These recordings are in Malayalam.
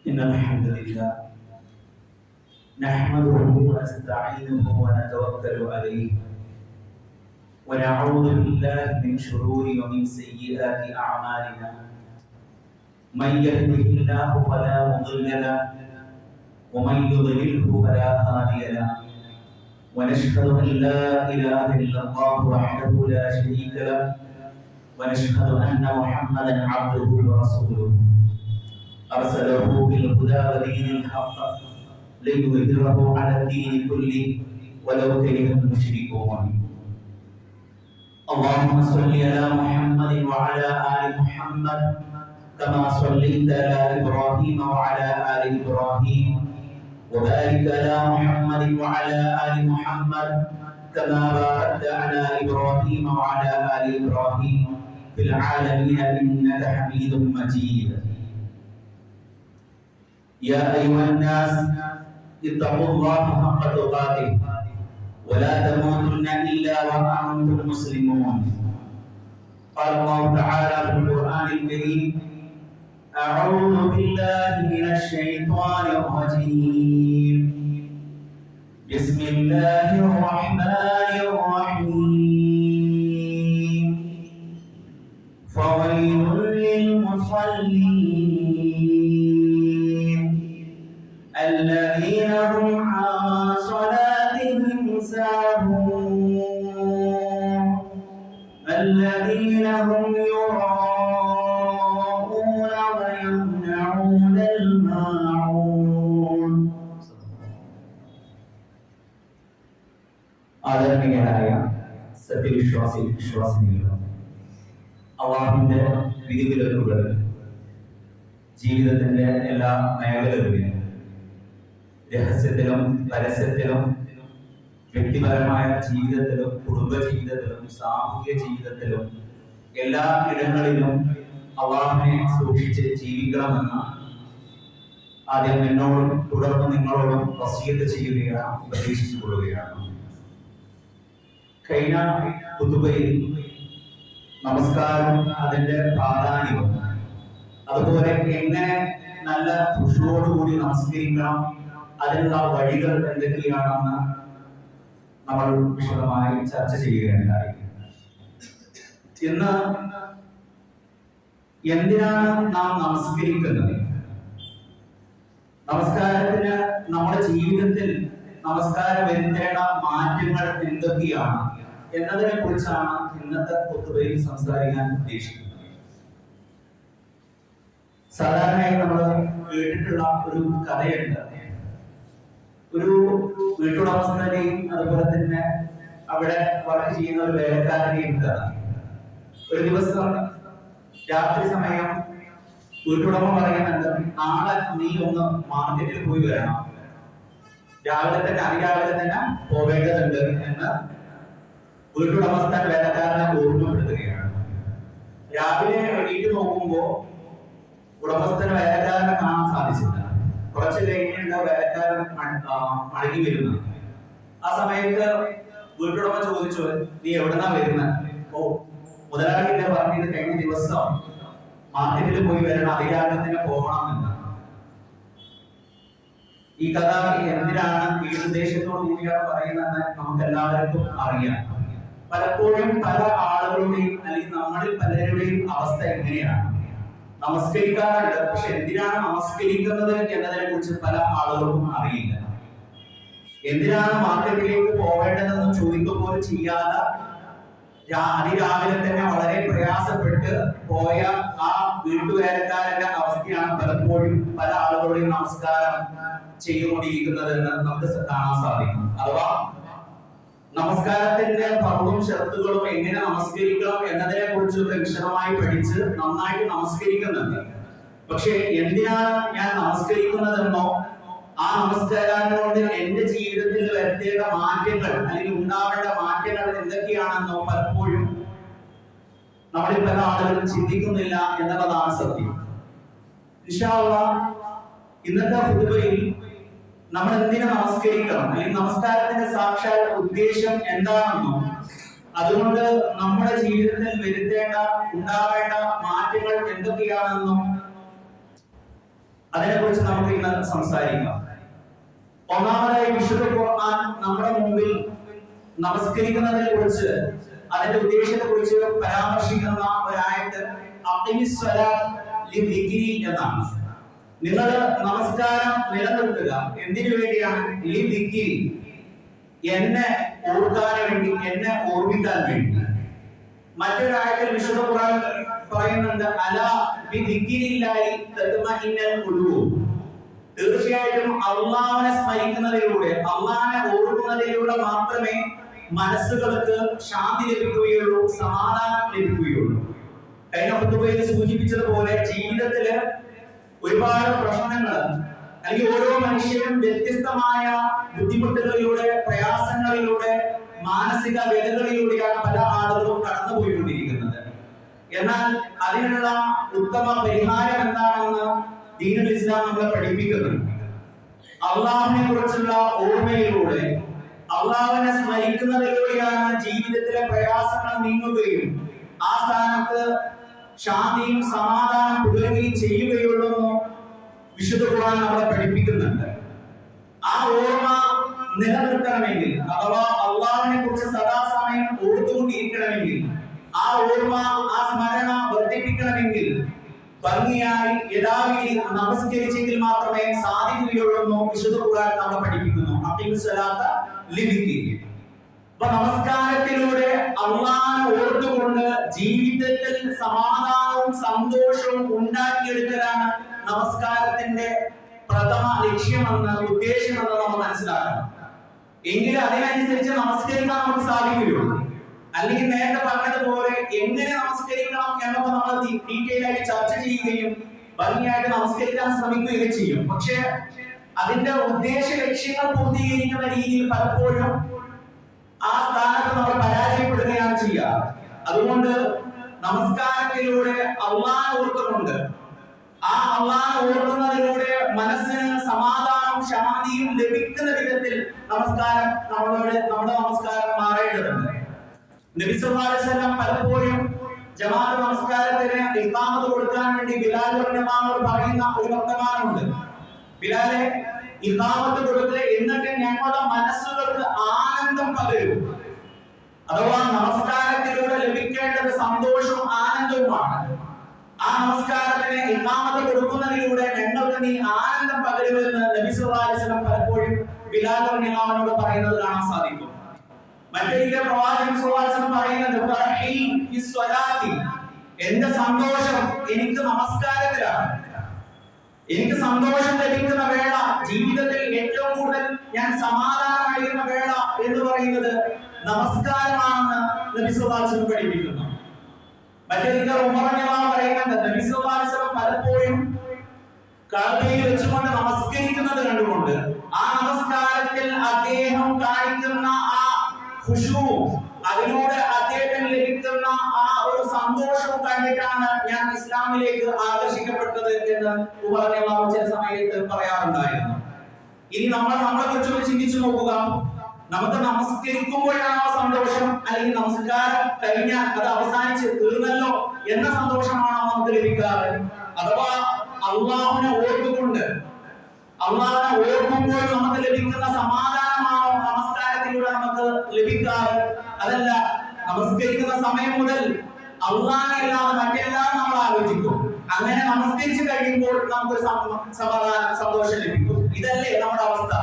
إن الحمد لله نحمده ونستعينه ونتوكل عليه ونعوذ بالله من شرور ومن سيئات أعمالنا من يهده الله فلا مضل له ومن يضلله فلا هادي له ونشهد أن لا إله إلا الله وحده لا شريك له ونشهد أن محمدا عبده ورسوله أرسله بالهدى ودين الحق ليظهره على الدين كله ولو كره المشركون. اللهم صل على محمد وعلى آل محمد كما صليت على إبراهيم وعلى آل إبراهيم وبارك على محمد وعلى آل محمد كما باركت على إبراهيم وعلى آل إبراهيم في العالمين إنك حميد مجيد. يا أيها الناس اتقوا الله حق تقاته ولا تموتن إلا وأنتم مسلمون. قال الله تعالى في القرآن الكريم: أعوذ بالله من الشيطان الرجيم بسم الله الرحمن الرحيم فويل للمصلين الذين هم عن صلاتهم ساهون الذين هم يراءون ويمنعون الماعون. ആദരണീയരായ സത്യവിശ്വാസികൾ, അല്ലാഹുവിന്റെ വിധിവിലക്കുകൾ ജീവിതത്തിന്റെ എല്ലാ മേഖലകളിലും രഹസ്യത്തിലും പരസ്യത്തിലും വ്യക്തിപരമായ ജീവിതത്തിലും കുടുംബ ജീവിതത്തിലും സാമൂഹിക ജീവിതത്തിലും എല്ലാ ഇടങ്ങളിലും അല്ലാഹുവിനെ സൂക്ഷിച്ച് ജീവിക്കണമെന്ന് ആദ്യം എന്നോടും തുടർന്ന് നിങ്ങളോടും വസിയത്ത് ചെയ്യുകയാണ്, ഉപദേശിച്ചു കൊള്ളുകയാണ്. കഴിഞ്ഞ ഖുതുബയിൽ നമസ്കാരം, അതിന്റെ പ്രാധാന്യവും അതുപോലെ എങ്ങനെ നല്ല ഖുശൂഅോടുകൂടി നമസ്കരിക്കണം, അതിനുള്ള വഴികൾ എന്തൊക്കെയാണെന്ന് നമ്മൾ വിശദമായി ചർച്ച ചെയ്യുകയുണ്ടായി. ഇന്ന് എന്തിനാണ് നാം നമസ്കരിക്കുന്നത്, നമസ്കാരത്തിന് നമ്മുടെ ജീവിതത്തിൽ നമസ്കാരം വരുത്തേണ്ട മാറ്റങ്ങൾ എന്തൊക്കെയാണ് എന്നതിനെ കുറിച്ചാണ് ഇന്നത്തെ ഖുതുബയിൽ സംസാരിക്കാൻ ഉദ്ദേശിക്കുന്നത്. സാധാരണയായി നമ്മൾ കേട്ടിട്ടുള്ള ഒരു കഥയുണ്ട്. ഒരു വീട്ടുടമസ്ഥനെയും അതുപോലെ തന്നെ അവിടെ വർക്ക് ചെയ്യുന്ന ഒരു വേലക്കാരനെയും കഥ. ഒരു ദിവസം രാത്രി സമയം വീട്ടുടമ പറയുന്നുണ്ട്, നാളെ നീ ഒന്ന് മാർക്കറ്റിൽ പോയി വരണം, അതിരാവിലെ തന്നെ പോവേണ്ടതുണ്ട് എന്ന് വീട്ടുടമസ്ഥൻ വേലക്കാരനെ ഓർമ്മപ്പെടുത്തുകയാണ്. രാവിലെ എണീറ്റ് നോക്കുമ്പോ ഉടമസ്ഥന് വേലക്കാരനെ കാണാൻ സാധിച്ചില്ല. കുറച്ച് കഴിഞ്ഞിട്ട് വേലക്കാരൻ മടങ്ങി വരുന്നു. ആ സമയത്ത് വീട്ടുടമ ചോദിച്ചു, നീ എവിടുന്നാ വരുന്നത്? ഓ, മുതലാളിയുടെ പറഞ്ഞത് കഴിഞ്ഞ ദിവസം മാർക്കറ്റിൽ പോയി വരണം, അതിരാവിലെ പോകണം എന്ന്. ഈ കഥ എന്തിനാണ്, ഈ ഉദ്ദേശത്തോടു കൂടിയാണ് പറയുന്നത് നമുക്ക് എല്ലാവർക്കും അറിയാം. പലപ്പോഴും പല ആളുകളുടെയും അല്ലെങ്കിൽ നമ്മളിൽ പലരുടെയും അവസ്ഥ എങ്ങനെയാണ്, നമസ്കരിക്കാറുണ്ട്, പക്ഷെ എന്തിനാണ് നമസ്കരിക്കുന്നത് എന്നതിനെ കുറിച്ച് പല ആളുകൾക്കും അറിയില്ല. എന്തിനാണ് മാർക്കറ്റിലേക്ക് പോവേണ്ടതെന്ന് ചോദിക്കുമ്പോൾ ചെയ്യാതെ അതിരാവിലെ തന്നെ വളരെ പ്രയാസപ്പെട്ട് പോയ ആ വീട്ടുവേലക്കാരന്റെ അവസ്ഥയാണ് പലപ്പോഴും പല ആളുകളുടെയും നമസ്കാരം ചെയ്തുകൊണ്ടിരിക്കുന്നതെന്ന് നമുക്ക് കാണാൻ സാധിക്കും. അഥവാ നമസ്കാരത്തിന്റെ ഫർളും ഷർത്തുകളും എങ്ങനെ നമസ്കരിക്കണം എന്നതിനെ കുറിച്ചൊക്കെ വിശദമായി പഠിച്ച് നന്നായിട്ട് നമസ്കരിക്കുന്നുണ്ട്. പക്ഷെ എന്തിനാണ് ഞാൻ നമസ്കരിക്കുന്നതെന്നോ ആ നമസ്കാരം കൊണ്ട് എന്റെ ജീവിതത്തിൽ വരുത്തേണ്ട മാറ്റങ്ങൾ അല്ലെങ്കിൽ ഉണ്ടാവേണ്ട മാറ്റങ്ങൾ എന്തൊക്കെയാണെന്നോ പലപ്പോഴും നമ്മളിൽ പല ആളുകളും ചിന്തിക്കുന്നില്ല എന്നുള്ളതാണ് സത്യം. ഇൻഷാ അല്ലാഹ് ഇന്നത്തെ ഖുതുബയിൽ നമ്മൾ എന്തിനെ നമസ്കരിക്കണം, അല്ലെങ്കിൽ നമസ്കാരത്തിന്റെ സാക്ഷാൽ ഉദ്ദേശം എന്താണെന്നും അതുകൊണ്ട് നമ്മുടെ ജീവിതത്തിൽ വരുത്തേണ്ട ഉണ്ടാവേണ്ട മാറ്റങ്ങൾ എന്തൊക്കെയാണെന്നും അതിനെക്കുറിച്ച് നമുക്ക് ഇന്ന് സംസാരിക്കാം. ഒന്നാമതായി വിശുദ്ധ ഖുർആൻ നമ്മുടെ മുമ്പിൽ നമസ്കരിക്കുന്നതിനെ കുറിച്ച്, അതിന്റെ ഉദ്ദേശത്തെ കുറിച്ച് പരാമർശിക്കുന്ന ഒരു ആയത്ത് അഖിമിസ് സ്വലാത്ത് ലിദിക്രി എന്നാണ്. നിങ്ങൾ നമസ്കാരം നിലനിർത്തുക. എന്തിനു വേണ്ടിയാണ്? ലിദിക്രി, എന്നെ ഓർക്കാൻ വേണ്ടി, എന്നെ ഓർമ്മിക്കാൻ വേണ്ടി. മറ്റൊരായത്തിൽ വിശുദ്ധ ഖുർആൻ പറയുന്നുണ്ട് അലാ ബിദിക്രില്ലാഹി തത്മഇന്നുൽ ഖുലൂബ്. തീർച്ചയായിട്ടും അള്ളാഹുവിനെ സ്മരിക്കുന്നതിലൂടെ, അള്ളാഹിനെ ഓർക്കുന്നതിലൂടെ മാത്രമേ മനസ്സുകൾക്ക് ശാന്തി ലഭിക്കുകയുള്ളൂ, സമാധാനം ലഭിക്കുകയുള്ളൂ. കഴിഞ്ഞ ഖുതുബയിൽ സൂചിപ്പിച്ചതുപോലെ ജീവിതത്തില് ഒരുപാട് പ്രശ്നങ്ങൾ, അല്ലെങ്കിൽ ഓരോ മനുഷ്യരും വ്യത്യസ്തമായ ബുദ്ധിമുട്ടുകളിലൂടെ, പ്രയാസങ്ങളിലൂടെ, മാനസിക വേദനകളിലൂടെയാണ് പല ആളുകളും കടന്നുപോയിക്കൊണ്ടിരിക്കുന്നത്. എന്നാൽ അതിനുള്ള ഉത്തമ പരിഹാരം എന്താണെന്ന് ദീനുൽ ഇസ്ലാം നമ്മളെ പഠിപ്പിക്കുന്നുണ്ട്. അള്ളാഹുവിനെ കുറിച്ചുള്ള ഓർമ്മയിലൂടെ, അള്ളാഹുവിനെ സ്മരിക്കുന്നതിലൂടെയാണ് ജീവിതത്തിലെ പ്രയാസങ്ങൾ നീങ്ങുകയും ആ സ്ഥാനത്ത് ശാന്തിയും സമാധാനം പുലരുകയും ചെയ്യുകയുള്ളൂ എന്ന് വിശുദ്ധ ഖുർആൻ നമ്മളെ പഠിപ്പിക്കുന്നുണ്ട്. ആ ഓർമ്മ നിലനിർത്തണമെങ്കിൽ, അഥവാ അള്ളാഹുവിനെ കുറിച്ച് സദാസമയം ഓർത്തുകൊണ്ടിരിക്കണമെങ്കിൽ, ആ ഓർമ്മ, ആ സ്മരണ വർദ്ധിപ്പിക്കണമെങ്കിൽ ഭംഗിയായി യഥാവിധി നമസ്കരിച്ചെങ്കിൽ മാത്രമേ സാധിക്കുകയുള്ളൂ എന്ന് വിശുദ്ധ ഖുർആൻ നമ്മളെ പഠിപ്പിക്കുന്നു. അഖീമുസ് സ്വലാത്ത ലിദിക്രി. അപ്പൊ നമസ്കാരത്തിലൂടെ അള്ളാഹനെ ഓർത്തുകൊണ്ട് ജീവിതത്തിൽ സമാധാനവും സന്തോഷവും ഉണ്ടാക്കിയെടുക്കലാണ് നമസ്കാരത്തിന്റെ പ്രഥമ ലക്ഷ്യമെന്ന്, ഉദ്ദേശമെന്ന് നമ്മൾ മനസ്സിലാക്കണം. എങ്കിലും അതിനനുസരിച്ച് നമസ്കരിക്കാൻ നമുക്ക് സാധിക്കുകയുള്ളൂ. അല്ലെങ്കിൽ നേരത്തെ പറഞ്ഞതുപോലെ എങ്ങനെ നമസ്കരിക്കണം എന്നൊക്കെ നമ്മൾ ഡീറ്റെയിൽ ആയിട്ട് ചർച്ച ചെയ്യുകയും ഭംഗിയായിട്ട് നമസ്കരിക്കാൻ ശ്രമിക്കുകയും ചെയ്യും. പക്ഷെ അതിന്റെ ഉദ്ദേശ ലക്ഷ്യങ്ങൾ പൂർത്തീകരിക്കുന്ന രീതിയിൽ പലപ്പോഴും ആ സ്ഥാനത്ത് നമ്മൾ പരാജയപ്പെടുകയാണ് ചെയ്യുക. അതുകൊണ്ട് നമസ്കാരത്തിലൂടെ അള്ളാഹനെ ഓർക്കുന്നുണ്ട്. ആ അള്ളാഹനെ ഓർക്കുന്നതിലൂടെ മനസ്സിന് സമാധാനവും ശാന്തിയും ലഭിക്കുന്ന വിധത്തിൽ നമ്മുടെ നമസ്കാരം മാറേണ്ടതുണ്ട്. നബി സല്ലല്ലാഹു അലൈഹി വസല്ലം പലപ്പോഴും ജമാഅത്ത് നമസ്കാരത്തിന് ഇഖാമത്ത് കൊടുക്കാൻ വേണ്ടി ബിലാൽ റളിയല്ലാഹു പറയുന്ന ഒരു വർത്തമാനമുണ്ട്. ബിലാലെ, ഇഖാമത്ത് കൊടുത്ത് എന്നിട്ട് ഞങ്ങളുടെ മനസ്സുകൾക്ക് ആനന്ദം പകരും. അഥവാ നമസ്കാരത്തിലൂടെ ലഭിക്കേണ്ടത് സന്തോഷവും ആനന്ദവുമാണ്. ആ നമസ്കാരത്തിന് ഇഖാമത്ത് കൊടുക്കുന്നതിലൂടെ ഞങ്ങൾക്ക് നീ ആനന്ദം പകരുമെന്ന് നബി സല്ലല്ലാഹു അലൈഹി വസല്ലം പലപ്പോഴും ബിലാൽ റളിയല്ലാഹുവിനോട് പറയുന്നത് കാണാൻ സാധിക്കും. മറ്റൊരിക്കൽ പ്രവാചകൻ സല്ലല്ലാഹു അലൈഹി വസല്ലം പറയുന്നത് ഫർഹി ഫിസ് സ്വലാത്തി, എന്റെ സന്തോഷം എനിക്ക് നമസ്കാരത്തിലാണ്. എനിക്ക് സന്തോഷം ലഭിക്കുന്ന വേള, ജീവിതത്തിൽ ഏറ്റവും കൂടുതൽ ഞാൻ സമാധാനമായിരുന്ന വേള എന്ന് പറയുന്നത് നമസ്കാരമാണെന്ന് നബി സല്ലല്ലാഹു അലൈഹി വസല്ലം പഠിപ്പിക്കുന്നു. മറ്റൊരിക്കൽ ഉമർ റളിയല്ലാഹു പറയുന്നുണ്ട് നബി സല്ലല്ലാഹു അലൈഹി വസല്ലം പലപ്പോഴും കഅബയിൽ വെച്ചുകൊണ്ട് നമസ്കരിക്കുന്നത് കണ്ടുകൊണ്ട് ആ നമസ്കാരത്തിൽ അദ്ദേഹം കാണിക്കുന്ന ആ ഖുശൂ, അതിലൂടെ അദ്ദേഹത്തിന് ലഭിക്കുന്ന ആ ഒരു സന്തോഷവും കണ്ടിട്ടാണ് ഞാൻ ഇസ്ലാമിലേക്ക് ആകർഷിക്കപ്പെട്ടത് എന്ന് ഉമർ റളിയല്ലാഹു ചില സമയത്ത് പറയാറുണ്ടായിരുന്നു. ഇനി നമ്മളെ കുറിച്ചൊന്ന് ചിന്തിച്ചു നോക്കുക. നമുക്ക് നമസ്കരിക്കുമ്പോഴാണോ സന്തോഷം, അല്ലെങ്കിൽ നമസ്കാരം കഴിഞ്ഞാൽ അത് അവസാനിച്ച് തീർന്നല്ലോ എന്ന സന്തോഷമാണോ നമുക്ക് ലഭിക്കാറ്? അഥവാ അള്ളാഹുവിനെ ഓർത്തുകൊണ്ട്, അള്ളാഹുവിനെ ഓർക്കുമ്പോൾ നമുക്ക് ലഭിക്കുന്ന സമാധാനമാണോ നമസ്കാരത്തിലൂടെ നമുക്ക് ലഭിക്കാറ്? അതല്ല, നമസ്കരിക്കുന്ന സമയം മുതൽ അള്ളാഹനെ അല്ലാതെ മറ്റെല്ലാം നമ്മൾ ആലോചിക്കും. അങ്ങനെ നമസ്കരിച്ച് കഴിയുമ്പോൾ നമുക്ക് സമാധാനം, സന്തോഷം ലഭിക്കും. ഇതല്ലേ നമ്മുടെ അവസ്ഥ?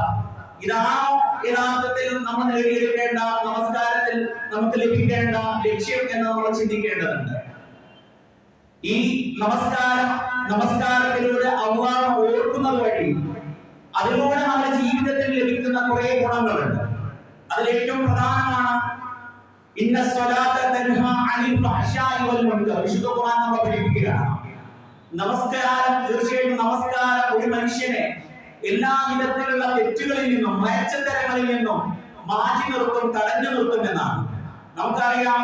ഇതാണോ യഥാർത്ഥത്തിൽ നമ്മൾ നേടിയെടുക്കേണ്ട, നമസ്കാരത്തിൽ നമുക്ക് ലഭിക്കേണ്ട ലക്ഷ്യം എന്ന് നമ്മൾ ചിന്തിക്കേണ്ടതുണ്ട്. ഈ നമസ്കാരത്തിലൂടെ അള്ളാഹനെ ഓർക്കുന്നത് വഴി അതിലൂടെ നമ്മുടെ ജീവിതത്തിൽ ലഭിക്കുന്ന കുറെ ഗുണങ്ങളുണ്ട്. അതിൽ ഏറ്റവും പ്രധാനമാണ് ഇന്ന സ്വലാത്ത തൻഹാ അനിൽ ഫഹ്ശാഇ വൽ മുൻകർ. വിശുദ്ധ ഖുർആൻ നമ്മളെ പഠിപ്പിക്കുകയാണ്. നമസ്കാരം, തീർച്ചയായും നമസ്കാരം ഒരു മനുഷ്യനെ എല്ലാ വിധത്തിലുള്ള തെറ്റുകളിൽ നിന്നും, മയച്ചത്തരങ്ങളിൽ നിന്നും മാറ്റി നിർത്തും, തടഞ്ഞു നിർത്തും എന്നാണ്. നമുക്കറിയാം,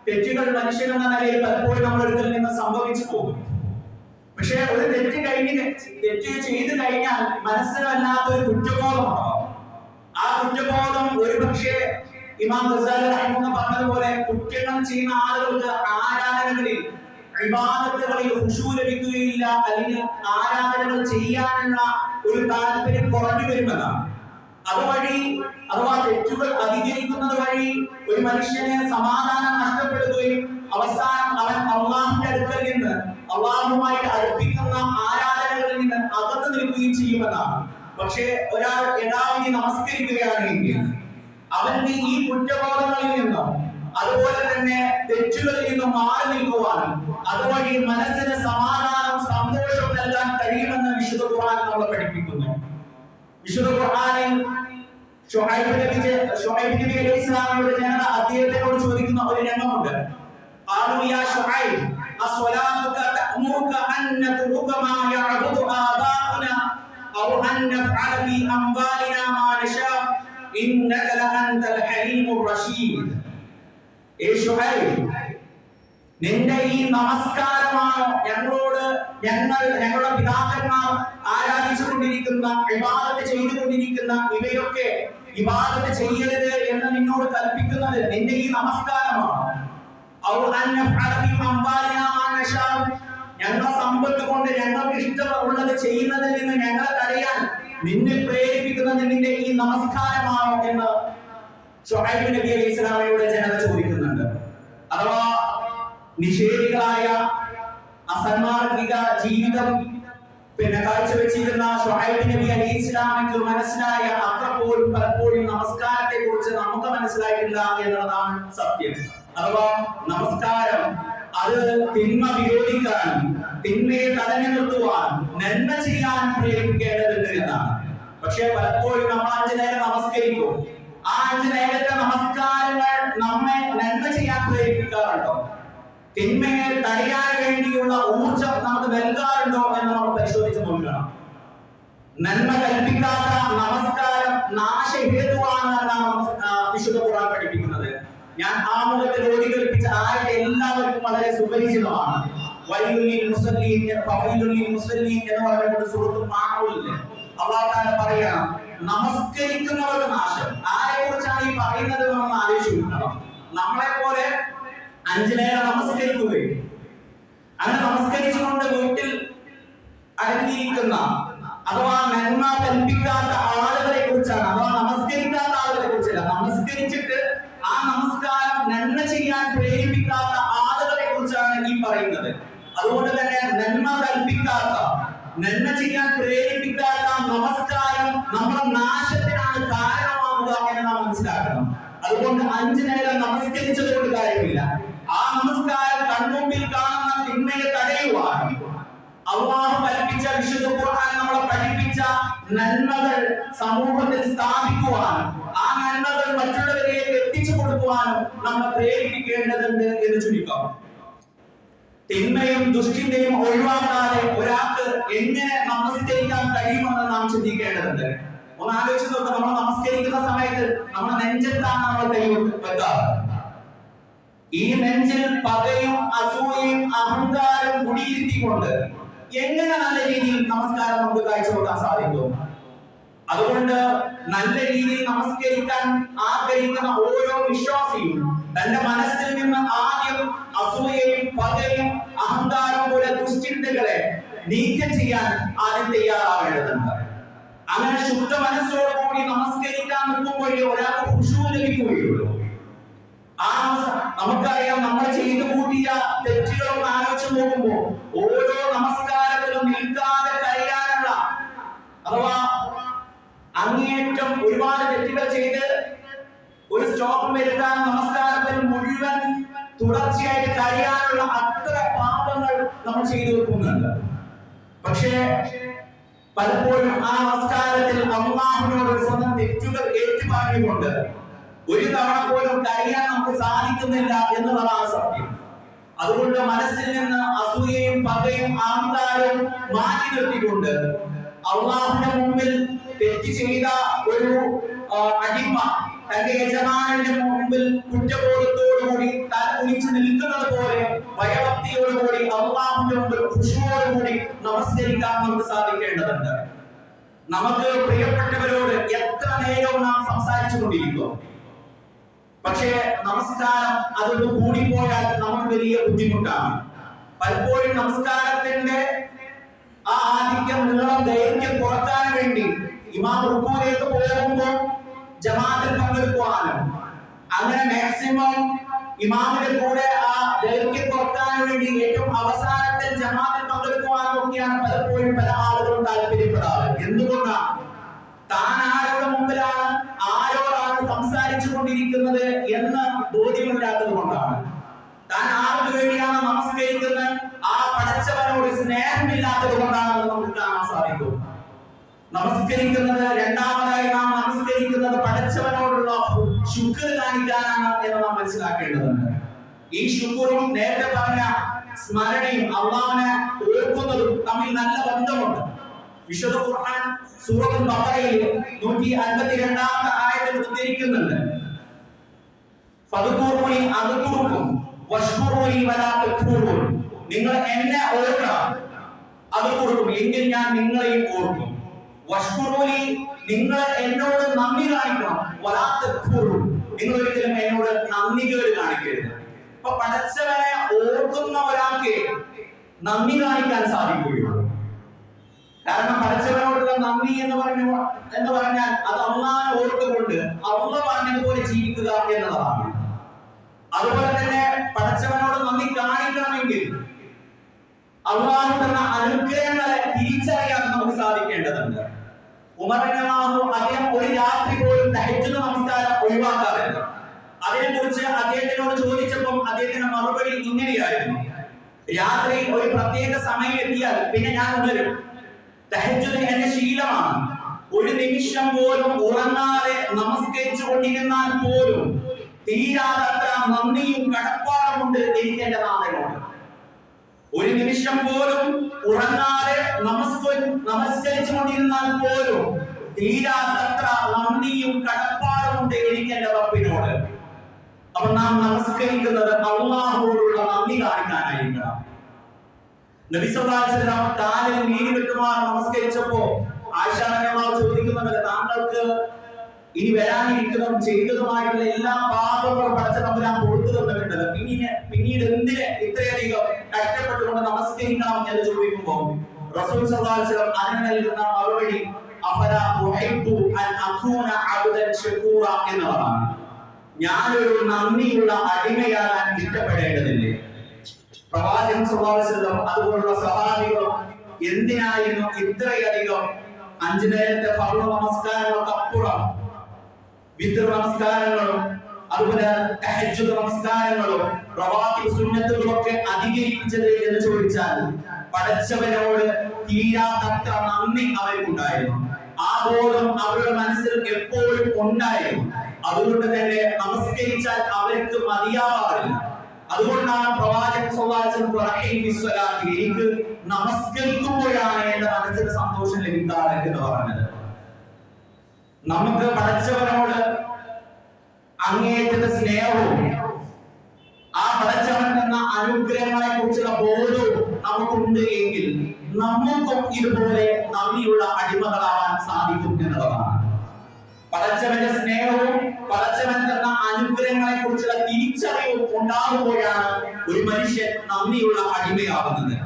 തെറ്റുകൾ മനുഷ്യൻ എന്ന നിലയിൽ പലപ്പോഴും നമ്മളൊരിക്കൽ നിന്ന് സംഭവിച്ചു പോകും. പക്ഷെ ഒരു തെറ്റ് ചെയ്തു കഴിഞ്ഞാൽ മനസ്സിന് വല്ലാത്തൊരു കുറ്റബോധമുണ്ടാവും. ആ കുറ്റബോധം ഒരുപക്ഷെ ഇമാം ഗസാലി റഹിമഹുല്ലാഹ് പറഞ്ഞതുപോലെ കുറ്റങ്ങൾ ചെയ്യുന്ന ആളുകൾക്ക് ആരാധനകളിൽ ഇബാദത്തുകളിൽ ഖുശൂ ലഭിക്കുകയില്ല, അല്ലെങ്കിൽ ആരാധനകൾ ചെയ്യാനുള്ള ഒരു താല്പര്യം കുറഞ്ഞു വരുമെന്നാണ്. അതുവഴി അഥവാ തെറ്റുകൾ അധികരിക്കുന്നത് വഴി ഒരു മനുഷ്യന് സമാധാനം നഷ്ടപ്പെടുകയും അവസാനം അവൻ അള്ളാഹുവിന്റെ അടുക്കൽ നിന്ന് അള്ളാഹുമായിട്ട് അടുപ്പിക്കുന്ന ആരാധനകളിൽ നിന്ന് അകന്നു നിൽക്കുകയും ചെയ്യുമെന്നാണ്. പക്ഷേ ഒരാൾ യഥാവിധി നമസ്കരിക്കുകയാണെങ്കിൽ അവന്റെ ഈ കുറ്റബോധങ്ങളിൽ നിന്നും അതുപോലെ തന്നെ തെറ്റുകളിൽ നിന്നും മാറി നിൽക്കുവാനും അതുവഴി മനസ്സിന് സമാധാനം സന്തോഷം നൽകാൻ കഴിയുമെന്ന് വിശുദ്ധ ഖുർആൻ നമ്മളെ പഠിപ്പിക്കുന്നു. വിശുദ്ധ ഖുർആനിൽ ശുഐബ് നബി അലൈഹിസ്സലാമിയുടെ ജനത അദ്ദേഹത്തിനോട് ചോദിക്കുന്ന ഒരു രംഗമുണ്ട്. ഖാലൂ യാ ശുഐബ് അസ്സലാത്തുക തഅമുറുക അൻ നത്റുക മാ യഅബുദു ആബാഉനാ ഔ അൻ നഫഅല ഫീ അംവാലിനാ മാ നശാ ഇന്നക ലഅൻതൽ ഹലീമുർ റശീദ്. ഏ ശുഐബ്, നിന്റെ ഈ നമസ്കാരമാണോ ഞങ്ങളുടെ പിതാക്കന്മാർ ആരാധിച്ചുകൊണ്ടിരിക്കുന്ന ഇബാദത്ത് ചെയ്തുകൊണ്ടിരിക്കുന്ന ഇവയൊക്കെ ഇബാദത്ത് ചെയ്യരുത് എന്ന് നിന്നോട് കൽപ്പിക്കുന്നത്? നിന്റെ ഈ നമസ്കാരമാണോ? ഞങ്ങളുടെ സമ്പത്ത് കൊണ്ട് ഞങ്ങൾക്ക് ഇഷ്ടമുള്ളത് ചെയ്യുന്നതിൽ നിന്ന് ഞങ്ങളെ തടയാൻ നിന്നെ പ്രേരിപ്പിക്കുന്നത് നിന്റെ ഈ നമസ്കാരമാണോ എന്ന് ശുഐബ് നബി അലൈഹിസ്സലാമയുടെ ജനത ചോദിക്കുന്നുണ്ട്. അഥവാ നിഷേധികളായ അസന്മാർഗിക ജീവിതം കാഴ്ചവെച്ചിരുന്ന ശുഐബ് നബി അലൈഹിസ്സലാമയ്ക്ക് മനസ്സിലായ അത്ര പോലും പലപ്പോഴും നമസ്കാരത്തെ കുറിച്ച് നമുക്ക് മനസ്സിലായിട്ടില്ല എന്നുള്ളതാണ് സത്യം. അഥവാ നമസ്കാരം അത് തിന്മ വിരോധിക്കാനും തിന്മയെ തടഞ്ഞു നിർത്തുവാനും നന്മ ചെയ്യാൻ പ്രേരിപ്പിക്കേണ്ടതുണ്ട് എന്നാണ്. പക്ഷെ പലപ്പോഴും നമ്മൾ 5 നേരം നമസ്കരിക്കും. ആ 5 നേരത്തെ നമസ്കാരങ്ങൾ നമ്മെ നന്മ ചെയ്യാൻ പ്രേരിപ്പിക്കാറുണ്ടോ? തിന്മയെ തടയാൻ വേണ്ടിയുള്ള ഊർജം നമുക്ക് നൽകാറുണ്ടോ എന്ന് നമ്മൾ പരിശോധിച്ച് നോക്കണം. നന്മ കൽപ്പിക്കാത്ത നമസ്കാരം നാശഹേതുവാണ് എന്നാണ് വിശുദ്ധ ഖുർആൻ പഠിപ്പിക്കുന്നത്. ഞാൻ ആമുഖത്തിൽ ഓതി കൽപ്പിച്ച ആയത്ത് എല്ലാവർക്കും വളരെ സുപരിചിതമാണ്. വൈലുൽ മുസല്ലീൻ എന്ന് പറഞ്ഞുകൊണ്ട് സൂറത്തുൽ മാഊനിൽ അല്ലാഹു തആല പറയാണ്, നമസ്കരിക്കുന്നവർക്ക് നാശം. ആരെ കുറിച്ചാണ് ഈ പറയുന്നത് എന്ന് ആലോചിച്ച് നോക്കണം. നമ്മളെ പോലെ 5 നേരം നമസ്കരിക്കുകയും അങ്ങനെ നമസ്കരിച്ചുകൊണ്ട് വീട്ടിൽ അടങ്ങിയിരിക്കുന്ന അഥവാ നന്മ കൽപ്പിക്കാത്ത ആളുകളെ കുറിച്ചാണ്, അഥവാ നമസ്കരിക്കാത്ത ആളുകളെ കുറിച്ചല്ല, നമസ്കരിച്ചിട്ട് ആ നമസ്കാരം നന്മ ചെയ്യാൻ പ്രേരിപ്പിക്കാത്ത ആളുകളെ കുറിച്ചാണ് ഈ പറയുന്നത്. അതുകൊണ്ട് തന്നെ നന്മ കൽപ്പിക്കാത്ത നന്മ ചെയ്യാൻ പ്രേരിപ്പിക്കാത്ത നമസ്കാരം നമ്മുടെ നാശത്തിനാണ് കാരണമാവുക എന്ന് നാം മനസ്സിലാക്കണം. അതുകൊണ്ട് 5 നേരം നമസ്കരിച്ചത് കൊണ്ട് കാര്യമില്ല. ആ നമസ്കാരം കൺമുമ്പിൽ കാണുന്ന തിന്മയെ തടയുവാനും അല്ലാഹു കൽപ്പിച്ച വിശുദ്ധ ഖുർആൻ നമ്മളെ പഠിപ്പിച്ച നന്മകൾ സമൂഹത്തിൽ സ്ഥാപിക്കുവാനും ആ നന്മകൾ മറ്റുള്ളവരിലേക്ക് എത്തിച്ചു കൊടുക്കുവാനും നമ്മളെ പ്രേരിപ്പിക്കേണ്ടതുണ്ട് എന്ന് ചുരുക്കം. തിന്മയും ദുഷ്ടിന്റെയും ഒഴിവാക്കാതെ ഒരാൾക്ക് എങ്ങനെ നമസ്കരിക്കാൻ കഴിയുമെന്ന് നാം ചിന്തിക്കേണ്ടതുണ്ട്. ഒന്ന് ആലോചിച്ച് നോക്കുക. നമ്മൾ നമസ്കരിക്കുന്ന സമയത്ത് നമ്മുടെ നെഞ്ചത്താണ് നമ്മൾ കൈ വെക്കാറ്. ഈ നെഞ്ചിൽ പകയും അസൂയയും അഹങ്കാരം കുടിയിരുത്തിക്കൊണ്ട് എങ്ങനെ നല്ല രീതിയിൽ നമസ്കാരം നമുക്ക് കാഴ്ചവെക്കാൻ സാധിക്കും? അതുകൊണ്ട് നല്ല രീതിയിൽ നമസ്കരിക്കാൻ ആഗ്രഹിക്കുന്ന ഓരോ വിശ്വാസിയും തന്റെ മനസ്സിൽ നിന്ന് ആദ്യം അസൂയയും പകയും അഹങ്കാരം പോലെ ദുശ്ചിന്തകളെ നീക്കം ചെയ്യാൻ ആദ്യം തയ്യാറാവേണ്ടതുണ്ട്. അങ്ങനെ ശുദ്ധ മനസ്സോടുകൂടി നമസ്കരിക്കാൻ നിൽക്കുമ്പോഴേ ഒരാൾക്ക് ഖുശൂ ലഭിക്കുകയുള്ളൂ. നമുക്കറിയാം, നമ്മൾ ചെയ്തു കൂട്ടിയ തെറ്റുകളൊന്ന് ആലോചിച്ച് നോക്കുമ്പോൾ ഓരോ നമസ്കാരത്തിലും നിൽക്കാതെ കഴിയാനുള്ള അഥവാ അങ്ങേയറ്റം ഒരുപാട് തെറ്റുകൾ ചെയ്ത് ഒരു സ്റ്റോപ്പ് വരുത്താൻ നമസ്കാരത്തിൽ മുഴുവൻ തുടർച്ചയായിട്ട് കഴിയാനുള്ള അത്ര പാപങ്ങൾ നമ്മൾ ചെയ്തു വെക്കുന്നുണ്ട്. പക്ഷേ പലപ്പോഴും ആ നമസ്കാരത്തിൽ അല്ലാഹുവിനോട് സ്വന്തം തെറ്റുകൾ ഏറ്റുപറഞ്ഞുകൊണ്ട് ഒരു തവണ പോലും കഴിയാൻ നമുക്ക് സാധിക്കുന്നില്ല എന്നുള്ളതാണ് സത്യം. അതുകൊണ്ട് മനസ്സിൽ നിന്ന് അസൂയയും പകയും അഹങ്കാരവും മാറ്റി നിർത്തിക്കൊണ്ട് അല്ലാഹുവിന്റെ മുമ്പിൽ തെറ്റ് ചെയ്ത ഒരു അടിമ തന്റെ യജമാനന്റെ മുമ്പിൽ കുറ്റബോധത്തോടുകൂടി തല കുനിച്ച് നിൽക്കുന്നത് പോലെ ഭയഭക്തിയോടുകൂടി അല്ലാഹുവിന്റെ മുമ്പിൽ ഖുശൂഅോടുകൂടി നമസ്കരിക്കാൻ നമുക്ക് സാധിക്കേണ്ടതുണ്ട്. നമുക്ക് പ്രിയപ്പെട്ടവരോട് എത്ര നേരവും നാം സംസാരിച്ചു കൊണ്ടിരിക്കും. പക്ഷേ നമസ്കാരം അതൊന്ന് കൂടിപ്പോയാൽ നമുക്ക് വലിയ ബുദ്ധിമുട്ടാണ്. പലപ്പോഴും നമസ്കാരത്തിന്റെ ആ ആധിക്യം നീളം ദൈർഘ്യം കുറക്കാൻ വേണ്ടി ഇമാം റുക്കൂലേക്ക് പോകുമ്പോൾ ജമാഅത്തിൽ പങ്കെടുക്കുവാനും അങ്ങനെ മാക്സിമം ഇമാമിന്റെ കൂടെ ആ ദൈർഘ്യം കുറക്കാൻ വേണ്ടി ഏറ്റവും അവസാനത്തിൽ ജമാഅത്തിൽ പങ്കെടുക്കുവാനും ഒക്കെയാണ് പലപ്പോഴും പല ആളുകളും താല്പര്യപ്പെടാറ്. എന്തുകൊണ്ടാണ്? താൻ ആരുടെ മുമ്പിലാണ് ആരോടാണ് സംസാരിച്ചു കൊണ്ടിരിക്കുന്നത് എന്ന് ബോധ്യമില്ലാത്തത് കൊണ്ടാണ്. താൻ ആർക്ക് വേണ്ടിയാണ് നമസ്കരിക്കുന്നത് ആ പടച്ചവനോട് സ്നേഹമില്ലാത്തത് കൊണ്ടാണെന്ന് നമുക്ക് കാണാൻ സാധിക്കും. നമസ്കരിക്കുന്നത് രണ്ടാമതായി നാം നമസ്കരിക്കുന്നത് പടച്ചവനോടുള്ള ശുക്ർ കാണിക്കാനാണ് എന്ന് നാം മനസ്സിലാക്കേണ്ടതുണ്ട്. ഈ ശുക്റും നേരത്തെ പറഞ്ഞ സ്മരണയും അല്ലാഹുവിനെ ഓർക്കുന്നതും തമ്മിൽ നല്ല ബന്ധമുണ്ട്. വിശുദ്ധ ഖുർആൻ സൂറത്തുൽ ബഖറയിൽ 152-ാമത്തെ ആയത്തിൽ ഉദ്ധരിക്കുന്നുണ്ട്, ഫദ്കുറൂനി അദ്കുറുക്കും വഷ്കുറൂനി വലാ തക്ഫുറൂൻ. നിങ്ങൾ എന്നെ ഓർക്കുക, അദ്കുറുക്കും എങ്കിൽ ഞാൻ നിങ്ങളെയും ഓർക്കും. വഷ്കുറൂനി നിങ്ങൾ എന്നോട് നന്ദി കാണിക്കണം. വലാ തക്ഫുറൂൻ നിങ്ങൾ ഒരിക്കലും എന്നോട് നന്ദികേട് കാണിക്കരുത്. അപ്പൊ പടച്ചവനെ ഓർക്കുന്ന ഒരാൾക്ക് നന്ദി കാണിക്കാൻ സാധിക്കുകയുള്ളൂ. കാരണം പടച്ചവനോടുള്ള നന്ദി എന്ന് പറഞ്ഞാൽ അത് അല്ലാഹുവിനെ ഓർത്തുകൊണ്ട് അല്ലാഹു പറഞ്ഞതുപോലെ ജീവിക്കുക എന്നതാണ്. അതുപോലെ തന്നെ പടച്ചവനോട് നന്ദി കാണിക്കണമെങ്കിൽ അല്ലാഹു തന്ന അനുഗ്രഹങ്ങളെ തിരിച്ചറിയാൻ നമുക്ക് സാധിക്കേണ്ടതുണ്ട്. ഉമർ റളിയല്ലാഹു അദ്ദേഹം ഒരു രാത്രി പോലും തഹജ്ജുദ് നമസ്കാരം ഒഴിവാക്കാറില്ല. അതിനെക്കുറിച്ച് അദ്ദേഹത്തിനോട് ചോദിച്ചപ്പോൾ അദ്ദേഹത്തിന്റെ മറുപടി ഇങ്ങനെയായിരുന്നു, രാത്രി ഒരു പ്രത്യേക സമയം എത്തിയാൽ പിന്നെ ഞാൻ ഉണരും. തഹജ്ജുദ് എന്റെ ശീലമാണ്. ഒരു നിമിഷം പോലും ഉറങ്ങാതെ നമസ്കരിച്ചു കൊണ്ടിരുന്നാൽ പോലും തീരാതത്ര നന്ദിയും കടപ്പാടുമുണ്ട് എനിക്ക് എന്റെ നാഥനോട്. ഒരു നിമിഷം പോലും ഉറങ്ങാതെ നമസ്കരിച്ചു കൊണ്ടിരുന്നാൽ പോലും തീരാതത്ര നന്ദിയും കടപ്പാടുമുണ്ട് എനിക്ക് എന്റെ റബ്ബിനോട്. അപ്പൊ നാം നമസ്കരിക്കുന്നത് അല്ലാഹുവോടുള്ള നന്ദി കാണിക്കാനായിരിക്കണം. നബി സല്ലല്ലാഹു അലൈഹി വസല്ലം കാലിൽ നീര് കെട്ടുമാർ നമസ്കരിച്ചപ്പോ ആയിഷ റളിയല്ലാഹു ചോദിക്കുന്നുണ്ട്, താങ്കൾക്ക് ഇനി വരാനിരിക്കുന്നതും ചെയ്തതുമായിട്ടുള്ള എല്ലാ പാപങ്ങളും പടച്ച തമ്പുരാൻ പുറത്തു തന്നിട്ടുണ്ട്, പിന്നീട് എന്തിന് ഇത്രയധികം കഷ്ടപ്പെട്ടുകൊണ്ട് നമസ്കരിക്കണം എന്ന് ചോദിക്കുമ്പോൾ റസൂൽ സല്ലല്ലാഹു അലൈഹി വസല്ലം അതിന് നൽകുന്ന മറുപടി അഫലാ ഉഹിബ്ബു അൻ അകൂന അബ്ദൻ ശകൂറ എന്നതാണ്. ഞാനൊരു നന്ദിയുള്ള അടിമയാകാൻ ഇഷ്ടപ്പെടേണ്ടതില്ലേ? പ്രവാചകൻ സല്ലല്ലാഹു അലൈഹി വസല്ലം അതുപോലുള്ള സഹാബികളും എന്തിനായിരുന്നു ഇത്രയധികം 5 നേരത്തെ ഫർള് നമസ്കാരങ്ങൾക്ക് അപ്പുറം വിത്ർ നമസ്കാരങ്ങളും അതുപോലെ തഹജ്ജുദ് നമസ്കാരങ്ങളും റവാത്തിബ് സുന്നത്തുകളൊക്കെ അധികരിപ്പിച്ചത് എന്ന് ചോദിച്ചാൽ പടച്ചവനോട് തീരാത്തത്ര നന്ദി അവർക്കുണ്ടായിരുന്നു. ആ ബോധം അവരുടെ മനസ്സിൽ എപ്പോഴും ഉണ്ടായിരുന്നു. അതുകൊണ്ട് തന്നെ നമസ്കരിച്ചാൽ അവർക്ക് മതിയാവാറില്ല. അതുകൊണ്ടാണ് പ്രവാചകൻ സല്ലല്ലാഹു അലൈഹി വസല്ലം എനിക്ക് നമസ്കരിക്കുമ്പോഴാണ് എന്റെ മനസ്സിന് സന്തോഷം ലഭിക്കാറ് എന്ന് പറഞ്ഞത്. നമുക്ക് പടച്ചവനോട് അങ്ങേയറ്റത്തെ സ്നേഹവും ആ പടച്ചവൻ എന്ന അനുഗ്രഹങ്ങളെ കുറിച്ചുള്ള ബോധവും നമുക്കുണ്ട് എങ്കിൽ നമുക്കും ഇതുപോലെ നന്ദിയുള്ള അടിമകളാവാൻ സാധിക്കും എന്നുള്ളതാണ്. പടച്ചവന്റെ സ്നേഹവും പടച്ചവൻ തന്ന അനുഗ്രഹങ്ങളെ കുറിച്ചുള്ള തിരിച്ചറിവും ഉണ്ടാകുമ്പോഴാണ് ഒരു മനുഷ്യൻ നന്ദിയുള്ള അടിമയാവുന്നത്.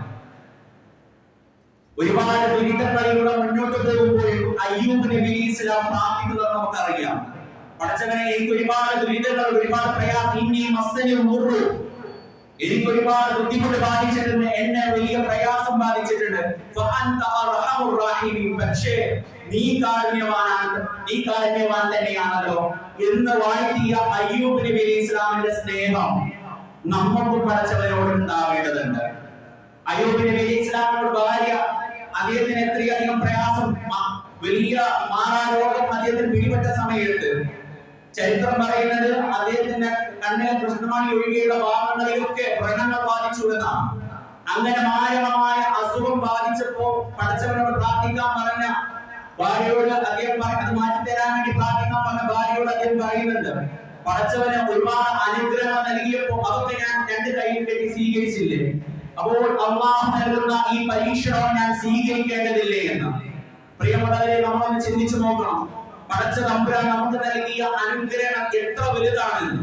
ഒരുപാട് ദുരിതങ്ങളിലൂടെ മുന്നോട്ട് പോകുമ്പോഴും അയ്യൂബ് നബി അലൈഹിസ്സലാം പ്രാർത്ഥിക്കുന്നത് നമുക്കറിയാം. പടച്ചവനെ, എനിക്ക് ഒരുപാട് ദുരിതങ്ങൾ, ഒരുപാട് പ്രയാസം, എനിക്ക് ഒരുപാട് ബുദ്ധിമുട്ട് ബാധിച്ചിട്ടുണ്ട്, എന്നെ വലിയ പ്രയാസം ബാധിച്ചിട്ടുണ്ട്. പക്ഷേ നീ കാരുണ്യവാൻ തന്നെയാണല്ലോ എന്ന് വാഴ്ത്തിയ അയ്യൂബ് നബി അലൈഹിസ്സലാമിന്റെ സ്നേഹം നമുക്കും പടച്ചവനോട് ഉണ്ടാവേണ്ടതുണ്ട്. അയ്യൂബ് നബി അലൈഹിസ്സലാമിനോട് ഭാര്യ അദ്ദേഹത്തിന് എത്രയധികം പ്രയാസം, വലിയ മാറാരോഗം അദ്ദേഹത്തിന് പിടിപെട്ട സമയത്ത് ചരിത്രം പറയുന്നത് അദ്ദേഹത്തിന്റെ കണ്ണിലെ കൃഷ്ണമണി ഒഴികെയുള്ള ഭാഗങ്ങളിലൊക്കെ വ്രണങ്ങൾ ബാധിച്ചു എന്നാണ്. അങ്ങനെ മാരകമായ അസുഖം ബാധിച്ചപ്പോ പടച്ചവനോട് പ്രാർത്ഥിക്കാൻ പറഞ്ഞ ഭാര്യയോട് അദ്ദേഹം പറഞ്ഞത് മാറ്റിത്തരാൻ വേണ്ടി പ്രാർത്ഥിക്കാൻ പറഞ്ഞ ഭാര്യയോട് അദ്ദേഹം പറയുന്നുണ്ട്, പടച്ചവന് ഒരുപാട് അനുഗ്രഹങ്ങൾ നൽകിയപ്പോ അതൊക്കെ ഞാൻ 2 കൈയിൽ കെട്ടി സ്വീകരിച്ചില്ലേ? അപ്പോൾ അല്ലാഹു നൽകുന്ന ഈ പരീക്ഷണം ഞാൻ സ്വീകരിക്കേണ്ടതില്ലേ എന്ന്. പ്രിയമുള്ളവരെ, നമ്മളൊന്ന് ചിന്തിച്ചു നോക്കണം. പടച്ച തമ്പുരാൻ നമുക്ക് നൽകിയ അനുഗ്രഹം എത്ര വലുതാണെന്ന്.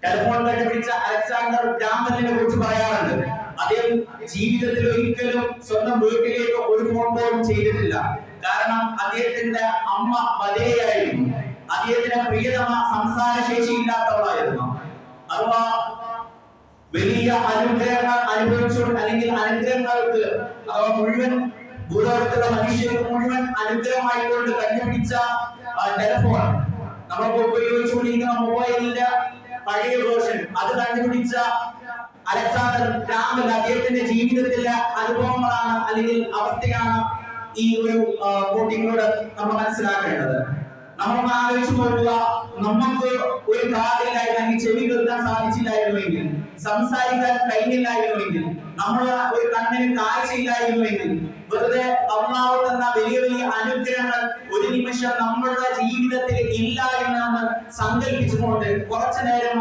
ടെലിഫോൺ കണ്ടുപിടിച്ച അലക്സാണ്ടർ ഗ്രാം ബെല്ലിനെ കുറിച്ച് പറയാറുണ്ട്. അദ്ദേഹം ജീവിതത്തിൽ ഒരിക്കലും സ്വന്തം വീട്ടിലേക്ക് ഒരു ഫോൺ കോളും ചെയ്തിട്ടില്ല. കാരണം അദ്ദേഹത്തിന്റെ അമ്മ വധേയായിരുന്നു. അദ്ദേഹത്തിന്റെ പ്രിയതമ സംസാരശേഷി ഇല്ലാത്തവളായിരുന്നു. അഥവാ വലിയ അനുഗ്രഹങ്ങൾ അനുഭവിച്ചു, അല്ലെങ്കിൽ അനുഗ്രഹങ്ങൾക്ക് മുഴുവൻ ഭൂലോകത്തുള്ള മനുഷ്യർക്ക് മുഴുവൻ അനുഗ്രഹമായിക്കൊണ്ട് കണ്ടുപിടിച്ച ടെലിഫോൺ, നമ്മൾക്ക് ഉപയോഗിച്ചുകൊണ്ടിരിക്കുന്ന മൊബൈലിന്റെ പഴയ വേർഷൻ, അത് കണ്ടുപിടിച്ച അലക്സാണ്ടർ ഗ്രാം ബെൽ അദ്ദേഹത്തിന്റെ ജീവിതത്തിലെ അനുഭവങ്ങളാണ് അല്ലെങ്കിൽ അവസ്ഥയാണ് ഈ ഒരു കോട്ടിങ്ങിലൂടെ നമ്മൾ മനസ്സിലാക്കേണ്ടത്. നമ്മൾ ആലോചിച്ച് നോക്കുക, നമുക്ക് ഒരു കാതില്ലായിരുന്നെങ്കിൽ, ചെവി കേൾക്കാൻ സാധിച്ചില്ലായിരുന്നുവെങ്കിൽ, സംസാരിക്കാൻ കഴിഞ്ഞില്ലായിരുന്നുവെങ്കിൽ, നമ്മൾ ഒരു കണ്ണിന് കാഴ്ചയില്ലായിരുന്നുവെങ്കിൽ, വെറുതെ അള്ളാഹു തന്ന വലിയ വലിയ അനുഗ്രഹങ്ങൾ ഒരു നിമിഷം നമ്മളുടെ ജീവിതത്തിൽ ഇല്ല എന്ന് സങ്കല്പിച്ചുകൊണ്ട് കുറച്ചു നേരം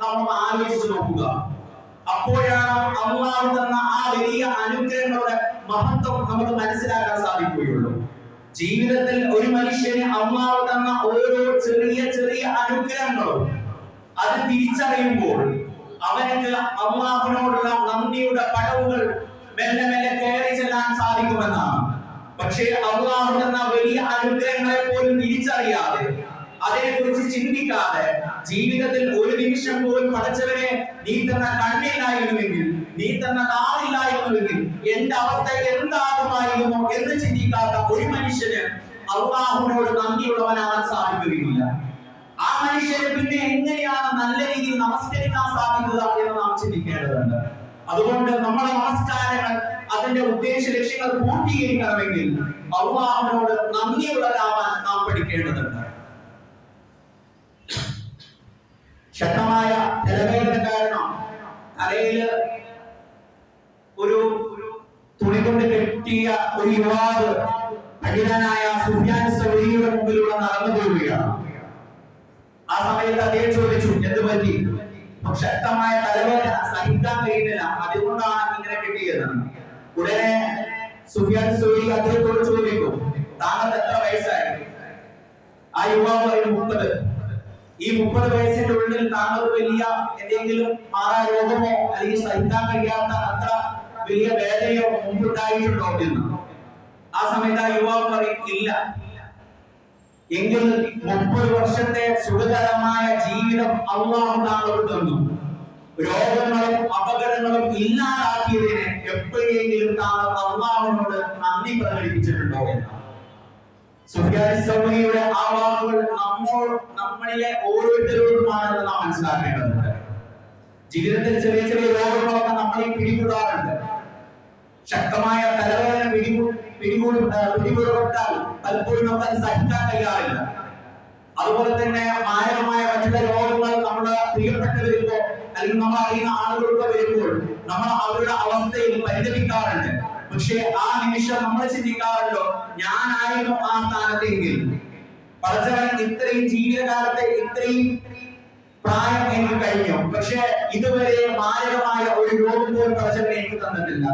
നമ്മൾ ആലോചിച്ചു നോക്കുക. അപ്പോഴാണ് അള്ളാഹു തന്ന ആ വലിയ അനുഗ്രഹങ്ങളുടെ മഹത്വം നമുക്ക് മനസ്സിലാക്കാൻ സാധിക്കുകയുള്ളൂ. ജീവിതത്തിൽ ഒരു മനുഷ്യന് അള്ളാഹു തന്ന ഓരോ ചെറിയ ചെറിയ അനുഗ്രഹങ്ങളും അത് തിരിച്ചറിയുമ്പോൾ അവനക്ക് അള്ളാഹുവിനോടുള്ള നന്ദിയുടെ പടവുകൾ മെല്ലെ മെല്ലെ കയറി ചെല്ലാൻ സാധിക്കുമെന്നാണ്. പക്ഷേ അള്ളാഹു തന്ന വലിയ അനുഗ്രഹങ്ങളെ പോലും തിരിച്ചറിയാതെ, അതിനെക്കുറിച്ച് ചിന്തിക്കാതെ, ജീവിതത്തിൽ ഒരു നിമിഷം പോലും പടച്ചവനെ നീ തന്ന കണ്ണില്ലായിരുന്നുവെങ്കിൽ, നീ തന്ന നാവില്ലായിരുന്നുവെങ്കിൽ എന്റെ അവസ്ഥ എന്താകുമായിരുന്നു എന്ന് ചിന്തിക്കാത്ത ഒരു മനുഷ്യന് അള്ളാഹുവിനോട് നന്ദിയുള്ളവനാകാൻ സാധിക്കുകയില്ല. ആ മനുഷ്യന് പിന്നെ എങ്ങനെയാണ് നല്ല രീതിയിൽ നമസ്കരിക്കാൻ സാധിക്കുക എന്ന് നാം ചിന്തിക്കേണ്ടതുണ്ട്. അതുകൊണ്ട് നമ്മുടെ നമസ്കാരങ്ങൾ അതിന്റെ ഉദ്ദേശ ലക്ഷ്യങ്ങൾ പൂർത്തീകരിക്കണമെങ്കിൽ അള്ളാഹുവിനോട് നന്ദിയുള്ളവരാവാൻ നാം പഠിക്കേണ്ടതുണ്ട്. ശക്തമായ തലവേദന കാരണം തലയില് ഒരു തുണി കൊണ്ട് കെട്ടിയ ഒരു യുവാവ് പണ്ഡിതനായ സുഫിയാൻ സൗരിയുടെ മുമ്പിലൂടെ നടന്നു പോവുകയാണ്. ആ സമയത്ത് അദ്ദേഹം ചോദിച്ചു, എന്ത് പറ്റി? ശക്തമായ തലവേദന സഹിക്കാൻ കഴിയുന്നില്ല, അതുകൊണ്ടാണ് ഇങ്ങനെ കെട്ടിയത്. ഉടനെ സുഫിയാൻ സൗരി അദ്ദേഹത്തോട് ചോദിക്കും, താങ്കൾക്ക് എത്ര വയസ്സായി? ആ യുവാവ് പറയും 30. ഈ 30 വയസ്സിന്റെ ഉള്ളിൽ താങ്കൾക്ക് വലിയ എന്തെങ്കിലും മാറാ രോഗമോ അല്ലെങ്കിൽ സഹിക്കാൻ കഴിയാത്ത അത്ര വലിയ വേദനയോ മുമ്പുണ്ടായിട്ടുണ്ടോ എന്ന്. ആ സമയത്ത് ആ യുവാവ് പറയും, ഇല്ല. എങ്കിൽ 30 വർഷത്തെ സുഖകരമായ ജീവിതം അള്ളാഹു താങ്കൾക്ക് തന്നു. രോഗങ്ങളും അപകടങ്ങളും ഇല്ലാതാക്കിയതിന് എപ്പോഴെങ്കിലും താങ്കൾ അള്ളാഹുവിനോട് നന്ദി പ്രകടിപ്പിച്ചിട്ടുണ്ടോ എന്നാണ്. സുഫിയാൻ സൗരിയുടെ ആ വാക്കുകൾ നമ്മളിലെ ഓരോരുത്തരോടുമാണെന്ന് നാം മനസ്സിലാക്കേണ്ടതുണ്ട്. ജീവിതത്തിൽ ചെറിയ ചെറിയ രോഗങ്ങളൊക്കെ നമ്മളെ പിടികൂടാറുണ്ട്. ശക്തമായ തലവേദന പിടികൂടപ്പെട്ടാൽ പലപ്പോഴും നമുക്ക് സഹിക്കാൻ കഴിയാറില്ല. അതുപോലെ തന്നെ മാരകമായ മറ്റുള്ള രോഗങ്ങൾ നമ്മുടെ പ്രിയപ്പെട്ടവരിലോ അല്ലെങ്കിൽ നമ്മൾ അറിയുന്ന ആളുകൾക്കോ വരുമ്പോൾ നമ്മൾ അവരുടെ അവസ്ഥയിൽ പരിതപിക്കാറുണ്ട്. പക്ഷെ ആ നിമിഷം നമ്മൾ ചിന്തിക്കാറുണ്ടോ, ഞാനായിരുന്നു ആ സ്ഥാനത്തെങ്കിൽ, പടച്ചവൻ ഇത്രയും ജീവിതകാലത്തെ ഇത്രയും പ്രായം എനിക്ക് കഴിഞ്ഞു, പക്ഷെ ഇതുവരെ മാരകമായ ഒരു രോഗം പോലും പടച്ചവൻ എനിക്ക് തന്നിട്ടില്ല,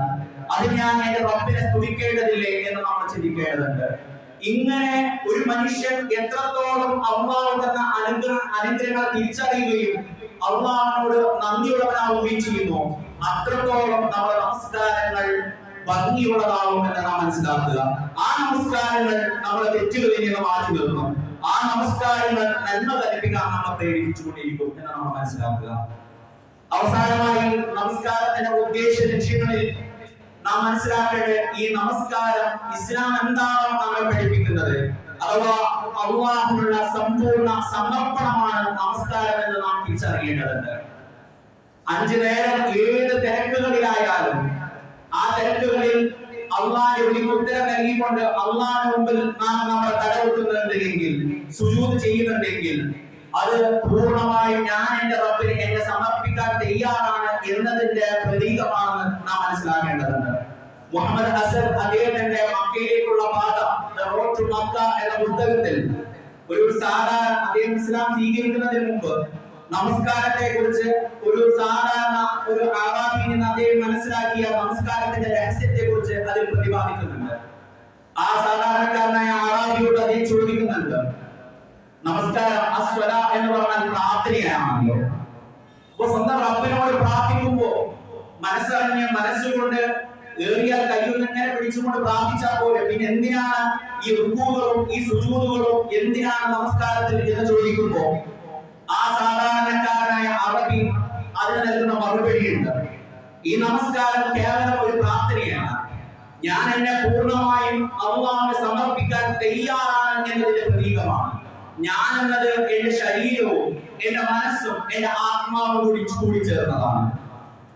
അതിന് ഞാൻ എന്റെ റബ്ബിനെ സ്തുതിക്കേണ്ടതില്ലേ എന്ന് നമ്മൾ ചിന്തിക്കേണ്ടതുണ്ട്. ഇങ്ങനെ ഒരു മനുഷ്യൻ എത്രത്തോളം അള്ളാഹു തന്ന അനുഗ്രഹങ്ങൾ തിരിച്ചറിയുകയും അള്ളാഹുവിനോട് നന്ദിയുള്ളവനാവുകയും ചെയ്യുന്നു, അത്രത്തോളം നമ്മുടെ നമസ്കാരങ്ങൾ ഭംഗിയുള്ളതാവുമെന്ന് നാം മനസ്സിലാക്കുക. ആ നമസ്കാരങ്ങൾ നമ്മുടെ തെറ്റുകളിൽ നിന്ന് മാറ്റി നിർത്തും. ആ നമസ്കാരങ്ങൾ നന്മ കൽപ്പിക്കാൻ നമ്മളെ പ്രേരിപ്പിച്ചുകൊണ്ടിരിക്കും എന്ന് നമ്മൾ മനസ്സിലാക്കുക. അവസാനമായി നമസ്കാരത്തിന്റെ ഉദ്ദേശ ലക്ഷ്യങ്ങളിൽ നാം മനസ്സിലാക്കേണ്ടത്, ഈ നമസ്കാരം ഇസ്ലാം എന്താണ് നമ്മെ പഠിപ്പിക്കുന്നത്, അഥവാ അള്ളാഹുവിനുള്ള സമ്പൂർണ്ണ സമർപ്പണമാണ് നമസ്കാരം എന്ന് നാം തിരിച്ചറിയേണ്ടതുണ്ട്. 5 നേരം ഏത് തിരക്കുകളിലായാലും ആ തിരക്കുകളിൽ അള്ളാഹുവിന്റെ വിളിക്ക് ഉത്തരം നൽകിക്കൊണ്ട് അള്ളാഹുവിന് മുമ്പിൽ നാം നമ്മളെ തലവെട്ടുന്നുണ്ടെങ്കിൽ, സുജൂദ് ചെയ്യുന്നുണ്ടെങ്കിൽ, അത് പൂർണ്ണമായും ഞാൻ എന്റെ റബ്ബിനെ എന്നെ സമർപ്പിക്കാൻ തയ്യാറാണ് എന്നതിന്റെ പ്രതീകമാണെന്ന് നാം മനസ്സിലാക്കേണ്ടതുണ്ട്. മുഹമ്മദ് അസദ് അദ്ദേഹത്തിന്റെ മക്കയിലേക്കുള്ള പാത ദ റോഡ് ടു മക്ക എന്ന പുസ്തകത്തിൽ ഒരു സാധാരണ അദ്ദേഹം ഇസ്ലാം സ്വീകരിക്കുന്നതിന് മുമ്പ് നമസ്കാരത്തെ കുറിച്ച് ഒരു സാധാരണ ഒരു അറാബിയിൽ നിന്ന് അദ്ദേഹം മനസ്സിലാക്കിയ നമസ്കാരത്തിന്റെ രഹസ്യത്തെ കുറിച്ച് അതിൽ പ്രതിപാദിക്കുന്നുണ്ട്. ആ സാധാരണക്കാരനായ അറാബിയോട് അദ്ദേഹം ചോദിക്കുന്നുണ്ട്, നമസ്കാരം അസ്വല എന്ന് പറഞ്ഞാൽ പ്രാർത്ഥനയാണല്ലോ, അപ്പൊ സ്വന്തം റബ്ബിനോട് പ്രാർത്ഥിക്കുമ്പോ മനസ്സറിഞ്ഞ് മനസ്സുകൊണ്ട് ഏറിയാൽ കയ്യൊന്നും ഇങ്ങനെ പിടിച്ചുകൊണ്ട് പ്രാർത്ഥിച്ചാൽ പോലെ പിന്നെ എന്തിനാണ് ഈ റുക്കൂകളും ഈ സുജൂദുകളും എന്തിനാണ് നമസ്കാരത്തിൽ എന്ന് ചോദിക്കുമ്പോ ആ സാധാരണക്കാരനായ അറബി അതിന് നൽകുന്ന മറുപടിയുണ്ട്. ഈ നമസ്കാരം കേവലം ഒരു പ്രാർത്ഥനയാണ്. ഞാൻ എന്നെ പൂർണ്ണമായും അല്ലാഹുവിന് സമർപ്പിക്കാൻ തയ്യാറാണ് എന്നതിന്റെ പ്രതീകമാണ്. ഞാൻ എന്നത് എന്റെ ശരീരവും എന്റെ മനസ്സും എന്റെ ആത്മാവും കൂടി ചേർന്നതാണ്.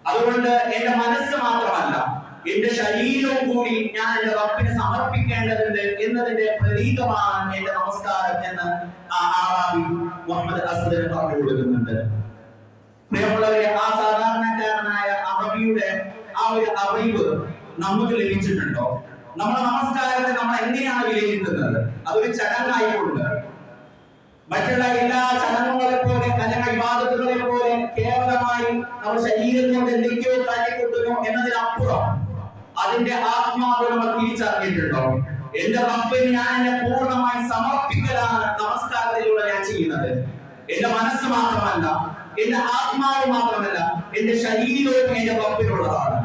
അതുകൊണ്ട് എന്റെ മനസ്സ് മാത്രമല്ല, എന്റെ ശരീരവും കൂടി ഞാൻ എന്റെ റബ്ബിന് സമർപ്പിക്കേണ്ടതുണ്ട് എന്നതിന്റെ പ്രതീകമാണ് എന്റെ നമസ്കാരം എന്ന് ആറാബി മുഹമ്മദ് അസ്ദർ പറഞ്ഞു കൊടുക്കുന്നുണ്ട്. പ്രിയമുള്ളവരെ, ആ സാധാരണക്കാരനായ അറബിയുടെ ആ ഒരു അറിവ് നമുക്ക് ലഭിച്ചിട്ടുണ്ടോ? നമ്മുടെ നമസ്കാരത്തെ നമ്മൾ എങ്ങനെയാണ് വിലയിരുത്തുന്നത്? അതൊരു ചടങ്ങായിക്കൊണ്ട് മറ്റുള്ള എല്ലാ ചടങ്ങുകളെ പോലെ അല്ലെങ്കിൽ ഇബാദത്തുകളെ പോലെ കേവലമായി നമ്മുടെ ശരീരം കൊണ്ട് എന്തൊക്കെയോ കാട്ടിക്കൂട്ടുന്നു എന്നതിനപ്പുറം അതിന്റെ ആത്മാവ് നമ്മൾ തിരിച്ചറിഞ്ഞിട്ടുണ്ടോ? എന്റെ റബ്ബിന് ഞാൻ എന്നെ പൂർണ്ണമായി സമർപ്പിക്കലാണ് നമസ്കാരത്തിലൂടെ ഞാൻ ചെയ്യുന്നത്. എന്റെ മനസ്സ് മാത്രമല്ല, എന്റെ ആത്മാവ് മാത്രമല്ല, എന്റെ ശരീരവും എന്റെ റബ്ബിനുള്ളതാണ്.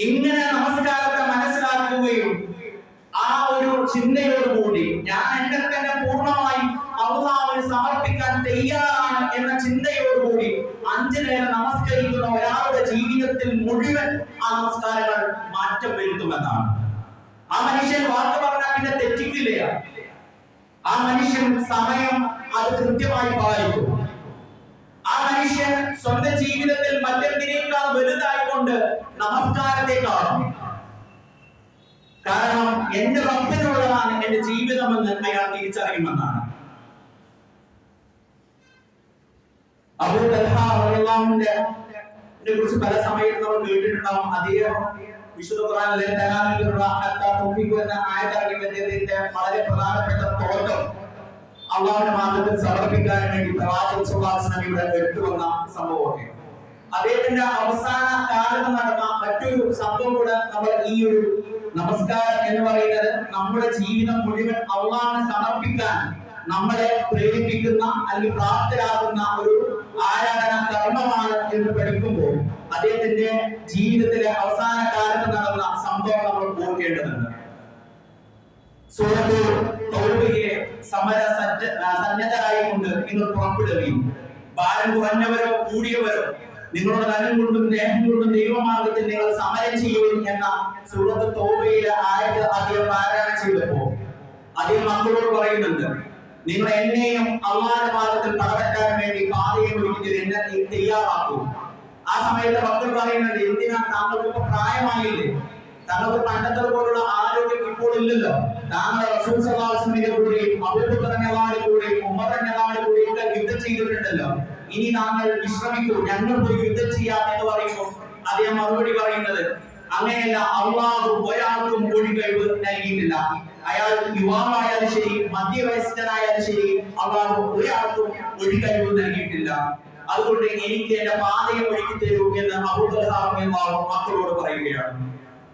ഇങ്ങനെ നമസ്കാരത്തെ മനസ്സിലാക്കുകയും ആ ഒരു ചിന്തയോടുകൂടി ഞാൻ എന്നെ തന്നെ പൂർണ്ണമായി അല്ലാഹുവിന് സമർപ്പിക്കാൻ തയ്യാറാണ് എന്ന ചിന്തയോടുകൂടി 5 നേരം നമസ്കരിക്കുന്ന ഒരാളുടെ ജീവിതത്തിൽ മുഴുവൻ ആ നമസ്കാരങ്ങൾ മാറ്റം വരുത്തുമെന്നാണ്. ആ മനുഷ്യൻ വാക്ക് പറഞ്ഞാൽ പിന്നെ തെറ്റിക്കില്ല. ആ മനുഷ്യൻ സമയം അത് കൃത്യമായി പാലിക്കും. ആ മനുഷ്യൻ സ്വന്തം ജീവിതത്തിൽ മറ്റെന്തിനേക്കാൾ വലുതായിക്കൊണ്ട് നമസ്കാരത്തെ കാണും. കാരണം എന്റെ റബ്ബിനുള്ളതാണ് എന്റെ ജീവിതമെന്ന് അയാൾ തിരിച്ചറിയുമെന്നാണ്. അബൂ തൽഹ റളിയല്ലാഹുവിനെ കുറിച്ച് പല സമയത്ത് നമ്മൾ കേട്ടിട്ടുണ്ടാവും. അദ്ദേഹം വിശുദ്ധ ഖുർആനിലെ എന്ന ആയത്തിന്റെ വളരെ പ്രധാനപ്പെട്ട തോട്ടം അള്ളാഹുവിന്റെ മാർഗ്ഗത്തിൽ സമർപ്പിക്കാൻ വേണ്ടി പ്രവാചകൻ സ്വല്ലല്ലാഹു അലൈഹി വസല്ലം എടുത്തു വന്ന സംഭവമൊക്കെ. അദ്ദേഹത്തിന്റെ അവസാന കാലത്ത് നടന്ന മറ്റൊരു സംഭവം കൂടെ നമ്മൾ ഈ ഒരു നമസ്കാരം എന്ന് പറയുന്നത് നമ്മുടെ ജീവിതം മുഴുവൻ അള്ളാഹുവിന് സമർപ്പിക്കാൻ നമ്മളെ പ്രേരിപ്പിക്കുന്ന അല്ലെങ്കിൽ പ്രാപ്തരാകുന്ന ഒരു ആരാധന കർമ്മമാണ് എന്ന് പഠിക്കുമ്പോൾ അദ്ദേഹത്തിന്റെ ജീവിതത്തിലെ അവസാന കാലത്ത് നടന്ന സംഭവം നമ്മൾ ഓർക്കേണ്ടതുണ്ട്. സൂറത്തുൽ തൗബയിലെ സമര സന്നദ്ധരായിക്കൊണ്ട് നിങ്ങൾ പുറപ്പെടുകയും ഭാരം കുറഞ്ഞവരോ കൂടിയവരോ നിങ്ങളുടെ ധനം കൊണ്ടും ദേഹം കൊണ്ടും ദൈവമാർഗത്തിൽ നിങ്ങൾ സമരം ചെയ്യുകയും എന്ന സൂറത്തുൽ തൗബയിലെ ആയത്ത് അദ്ദേഹം പാരായണം ചെയ്തപ്പോൾ അദ്ദേഹം മക്കളോട് പറയുന്നുണ്ട്, നിങ്ങൾ എന്നെയും അള്ളാഹുവിന്റെ മാർഗ്ഗത്തിൽ പടവെട്ടാൻ വേണ്ടി പാതയെ ഒരുക്കി എന്നെ തയ്യാറാക്കും. ആ സമയത്ത് മക്കൾ പറയുന്നുണ്ട്, എന്തിനാ താങ്കൾക്ക് ഇപ്പൊ പ്രായമായില്ലേ, താങ്കൾക്ക് പണ്ടത്തെ പോലുള്ള ആരോഗ്യം ഇപ്പോൾ ഇല്ലല്ലോ, താങ്കൾ റസൂൽ സ്വല്ലല്ലാഹു അലൈഹി വസല്ലമയുടെ കൂടെയും അബൂബക്കർ റളിയല്ലാഹു കൂടെയും ഉമർ റളിയല്ലാഹു കൂടെയും ഒക്കെ യുദ്ധം ചെയ്തിട്ടുണ്ടല്ലോ, ഇനി താങ്കൾ വിശ്രമിക്കൂ, ഞങ്ങൾ പോയി യുദ്ധം ചെയ്യാം എന്ന് പറയുമ്പോൾ അദ്ദേഹം മറുപടി പറയുന്നത്, അങ്ങനെയല്ല, അള്ളാഹു ഒരാൾക്കും ഒഴി കഴിവ് നൽകിയിട്ടില്ല. അയാൾ യുവാവായാലും ശരി മധ്യവയസ്കനായാലും ശരി അള്ളാഹു ഒരാൾക്കും ഒഴി കഴിവ് നൽകിയിട്ടില്ല. അതുകൊണ്ട് എനിക്ക് എന്റെ പാതയെ ഒരുക്കി തരൂ എന്ന് അബൂ തൽഹ റളിയല്ലാഹു മക്കളോട് പറയുകയാണ്.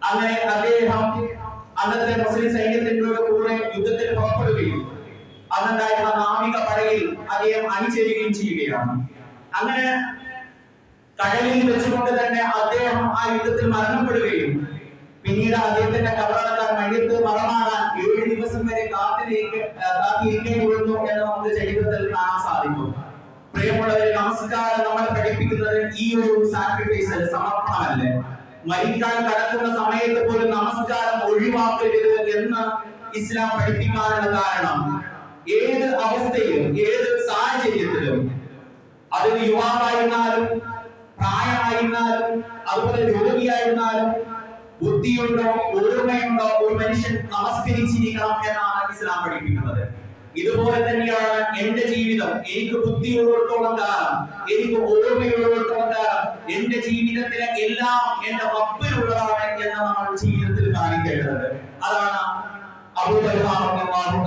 അങ്ങനെ അദ്ദേഹം അന്നത്തെ മുസ്ലിം സൈന്യത്തിൻ്റെ കൂടെ യുദ്ധത്തിന് പുറപ്പെടുകയും അന്നുണ്ടായിരുന്ന നാവിക പടയിൽ അദ്ദേഹം അണിചേരുകയും ചെയ്യുകയാണ്. അങ്ങനെ കടലിൽ വെച്ചുകൊണ്ട് തന്നെ അദ്ദേഹം ആ യുദ്ധത്തിൽ മരണപ്പെടുകയും പിന്നീട് അദ്ദേഹത്തിന്റെ കബറടക്കാൻ മയ്യത്ത് മറമാറാൻ 7 ദിവസം വരെ കാത്തിരിക്കേണ്ടി വന്നു എന്ന് നമുക്ക് ചരിത്രത്തിൽ കാണാൻ സാധിക്കും. പ്രിയമുള്ളവരെ, നമസ്കാരം നമ്മളെ പഠിപ്പിക്കുന്നത് ഈ ഒരു സാക്രിഫൈസ് സമർപ്പണമല്ലേ. മരിക്കാൻ കടക്കുന്ന സമയത്ത് പോലും നമസ്കാരം ഒഴിവാക്കരുത് എന്ന് ഇസ്ലാം പഠിപ്പിക്കാനുള്ള കാരണം ഏത് അവസ്ഥയിലും ഏത് സാഹചര്യത്തിലും അത് യുവാവായിരുന്നാലും പ്രായമായിരുന്നാലും അതുപോലെ രോഗിയായിരുന്നാലും ബുദ്ധിയുണ്ടോ ഓർമ്മയുണ്ടോ ഒരു മനുഷ്യൻ നമസ്കരിച്ചിരിക്കണം എന്നാണ് ഇസ്ലാം പഠിപ്പിക്കുന്നത്. ഇതുപോലെ തന്നെയാണ് എന്റെ ജീവിതം. എനിക്ക് ബുദ്ധിയുള്ളിടത്തോളം കാലം, എനിക്ക് ഓർമ്മയുള്ളിടത്തോളം കാലം എന്റെ ജീവിതത്തിലെ എല്ലാം എന്റെ റബ്ബിനുള്ളതാണ് എന്ന് നമ്മൾ ജീവിതത്തിൽ കാണിക്കേണ്ടത്. അതാണ് അബൂ തൽഹ റളിയല്ലാഹു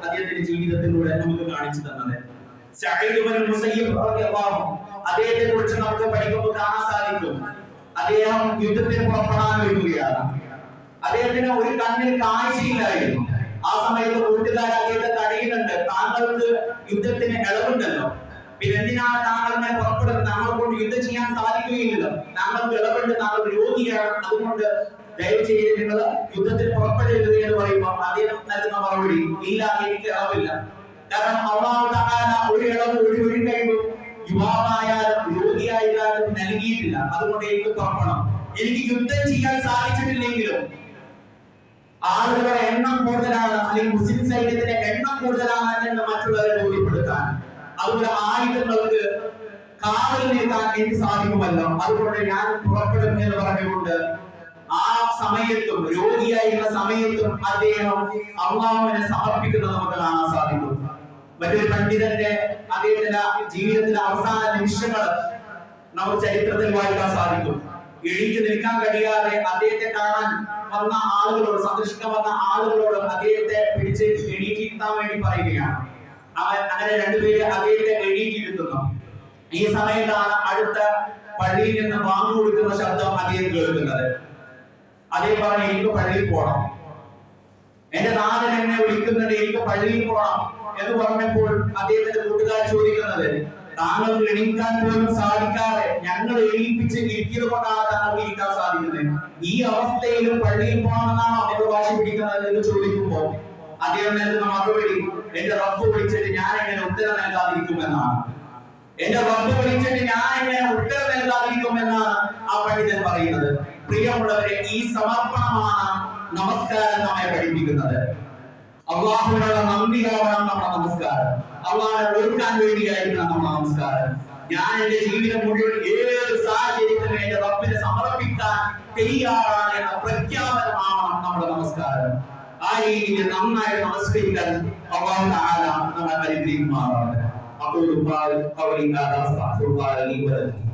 അദ്ദേഹത്തിന്റെ ജീവിതത്തിലൂടെ നമുക്ക് കാണിച്ചു തന്നത്. സഈദ് ഇബ്നു മുസയ്യിബ് റളിയല്ലാഹു അദ്ദേഹത്തെ കുറിച്ച് നമുക്ക് പഠിക്കുമ്പോൾ കാണാൻ സാധിക്കും. അദ്ദേഹം യുദ്ധത്തിന് പുറപ്പെടാൻ ഒരുങ്ങുകയാണ്. അദ്ദേഹത്തിന് ഒരു കണ്ണിന് കാഴ്ചയില്ലായിരുന്നു. ആ സമയത്ത് കൂട്ടുകാർ അദ്ദേഹത്തെ തടയുന്നുണ്ട്, താങ്കൾക്ക് യുദ്ധത്തിന് ഇളവുണ്ടല്ലോ, പിന്നെ എന്തിനാണ് താങ്കൾ എന്നെ പുറപ്പെടുന്നത്? താങ്കളെ കൊണ്ട് യുദ്ധം ചെയ്യാൻ സാധിക്കുകയില്ലല്ലോ, താങ്കൾക്ക് ഇളവുണ്ട്, താങ്കൾ രോഗിയാണ്, അതുകൊണ്ട് ദയവ് ചെയ്ത് നിങ്ങൾ യുദ്ധത്തിൽ പുറപ്പെടരുത് എന്ന് പറയുമ്പോൾ അദ്ദേഹം നൽകുന്ന മറുപടി, ഇല്ല, എനിക്ക് ഇളവില്ല. കാരണം അല്ലാഹു തആല ഒരു ഇളവ് ഒരു കഴിവും യുവാവായാലും രോഗിയായാലും നൽകിയിട്ടില്ല. അതുകൊണ്ട് എനിക്ക് പുറപ്പെടണം. എനിക്ക് യുദ്ധം ചെയ്യാൻ സാധിച്ചിട്ടില്ലെങ്കിലും ആളുകളുടെ എണ്ണം കൂടുതലാണ്, അല്ലെങ്കിൽ മുസ്ലിം സൈന്യത്തിന്റെ എണ്ണം കൂടുതലാണ് എന്ന് മറ്റുള്ളവരെ ബോധ്യപ്പെടുത്താൻ, അതുപോലെ ആയുധങ്ങൾക്ക് കാവൽ നിൽക്കാൻ എനിക്ക് സാധിക്കുമല്ലോ, അതുകൊണ്ട് ഞാൻ പുറപ്പെടും എന്ന് പറഞ്ഞുകൊണ്ട് ആ സമയത്തും രോഗിയായിരുന്ന സമയത്തും അദ്ദേഹം അള്ളാഹുവിനെ സമർപ്പിക്കുന്നത് നമുക്ക് കാണാൻ സാധിക്കും. മറ്റൊരു പണ്ഡിതന്റെ അദ്ദേഹത്തിന്റെ ജീവിതത്തിലെ അവസാന നിമിഷങ്ങൾ നമുക്ക് ചരിത്രത്തിൽ വായിക്കാൻ സാധിക്കും. എഴുതി നിൽക്കാൻ കഴിയാതെ അദ്ദേഹത്തെ കാണാൻ വന്ന ആളുകളോട്, സന്ദർശിക്കാൻ വന്ന ആളുകളോട് അദ്ദേഹത്തെ പിടിച്ച് എണീറ്റിരുത്താൻ വേണ്ടി പറയുകയാണ്. അങ്ങനെ രണ്ടുപേര് അദ്ദേഹത്തെ എണീറ്റിരുത്തുന്നു. ഈ സമയത്താണ് അടുത്ത പള്ളിയിൽ നിന്ന് ബാങ്ക് കൊടുക്കുന്ന ശബ്ദം അദ്ദേഹം കേൾക്കുന്നത്. അദ്ദേഹം പറഞ്ഞു, എനിക്ക് പള്ളിയിൽ പോകണം, എന്റെ നാഥൻ എന്നെ വിളിക്കുന്നുണ്ട്, എനിക്ക് പള്ളിയിൽ പോകണം എന്ന് പറഞ്ഞപ്പോൾ അദ്ദേഹത്തിന്റെ കൂട്ടുകാർ ചോദിക്കുന്നത്, താങ്കൾക്ക് എണീക്കാൻ പോലും സാധിക്കാതെ ഞങ്ങൾ എണീപ്പിച്ച് ഇരിക്കുന്നത് കൊണ്ടാണ് താങ്കൾക്ക് ഇരിക്കാൻ സാധിക്കുന്നത്, ഈ അവസ്ഥയിലും പള്ളിയിൽ പോകണമെന്നാണോ നിങ്ങൾ വാശി പിടിക്കുന്നത് എന്ന് ചോദിക്കുമ്പോൾ അദ്ദേഹം നൽകുന്ന മറുപടി, എന്റെ റബ്ബ് വിളിച്ചിട്ട് ഞാൻ എങ്ങനെ ഉത്തരം നൽകാതിരിക്കുമെന്നാണ്. എന്റെ റബ്ബ് വിളിച്ചിട്ട് ഞാൻ എങ്ങനെ ഉത്തരം നൽകാതിരിക്കുമെന്നാണ് ആ പണ്ഡിതൻ പറയുന്നത്. പ്രിയമുള്ളവരെ, ഈ സമർപ്പണമാണ് നമസ്കാരം നമ്മെ പഠിപ്പിക്കുന്നത്. അള്ളാഹുവിനുള്ള നന്ദിയാവണം നമ്മുടെ നമസ്കാരം. അള്ളാഹുവിനെ ഒരുക്കാൻ വേണ്ടിയായിരിക്കണം നമ്മുടെ നമസ്കാരം. ഞാൻ എന്റെ ജീവിതം മുഴുവൻ ഏത് സാഹചര്യത്തിലും എന്റെ റബ്ബിനെ സമർപ്പിക്കാൻ തയ്യാറാണ് എന്ന പ്രഖ്യാപനമാണ് നമ്മുടെ നമസ്കാരം. ആ രീതിയിൽ നന്നായി നമസ്കരിക്കാൻ അല്ലാഹു തആല നമ്മളെ അനുഗ്രഹിക്കുമാറാകട്ടെ. അഖൂലു ഖൗലി ഹാദാ അസ്തഗ്ഫിറുല്ലാഹ ലി വ ലക്കും.